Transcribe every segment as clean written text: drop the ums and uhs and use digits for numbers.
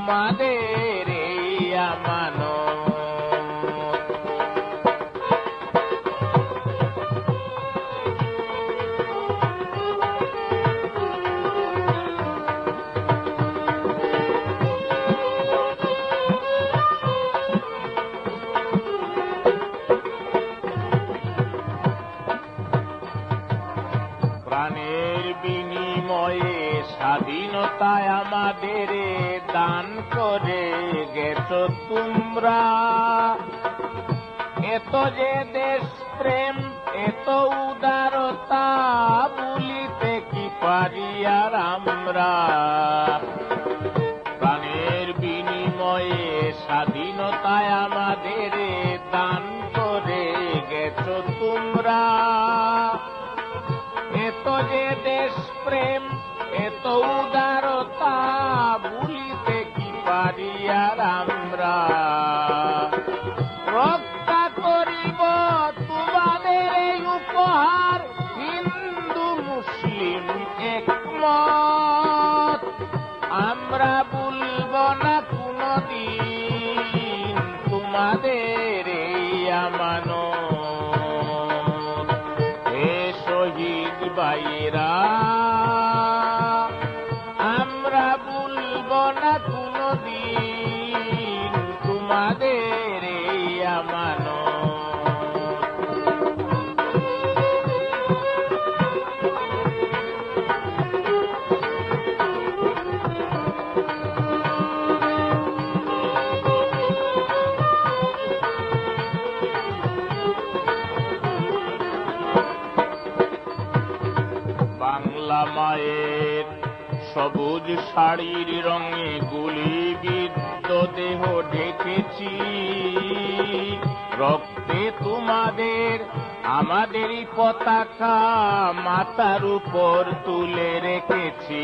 তোমাদের এই আমানত। প্রাণের বিনিময়ে স্বাধীনতায় আমাদের দান করে গেছো তোমরা। এত যে দেশ প্রেম, এত উদারতা, বলিতে কি পারি আর আমরা। প্রাণের বিনিময়ে স্বাধীনতায় আমাদের দান করে গেছো তোমরা। এত যে দেশ প্রেম, এত উদারতা, ভুলিতে কি পারি আর আমরা। রক্ষা করিব তোমাদের এই উপহার, হিন্দু মুসলিম একমত। আমরা ভুলব না কোনদিন তোমাদের এই আমানত। হে শহীদ ভাইয়েরা, আমরা ভুলব না কোনদিন তোমাদের এই আমানত। বাংলা মায়ের সবুজ শাড়ির রঙে গুলিবিদ্ধ দেহ ঢেকেছি। রক্তে তোমাদের আমাদেরই পতাকা মাথার উপর তুলে রেখেছি।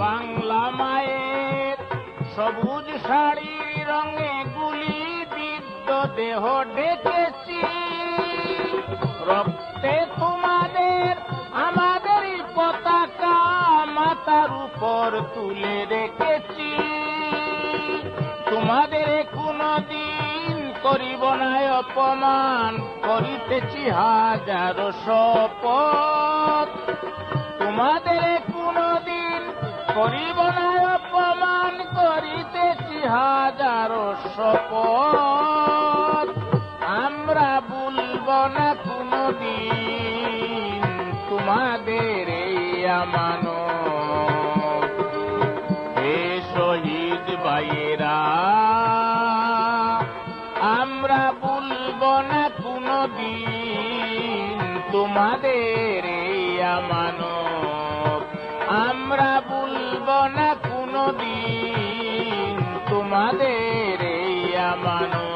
বাংলা মায়ের সবুজ শাড়ির রঙে গুলিবিদ্ধ দেহ ঢেকেছি। রক্তে তোমাদের আমাদেরই পতাকা মাথার উপর তুলে রেখেছি। তোমাদের কোনদিন করিব না অপমান, করিতেছি হাজারো শপথ। তোমাদের কোনদিন করিব না অপমান, করিতেছি হাজারো শপথ। আমরা ভুলব না কোনদিন তোমাদের এই আমানত। হে শহীদ ভাইয়েরা, আমরা ভুলব না কোনদিন তোমাদের এই আমানত। আমরা ভুলব না কোনদিন তোমাদের এই আমানত।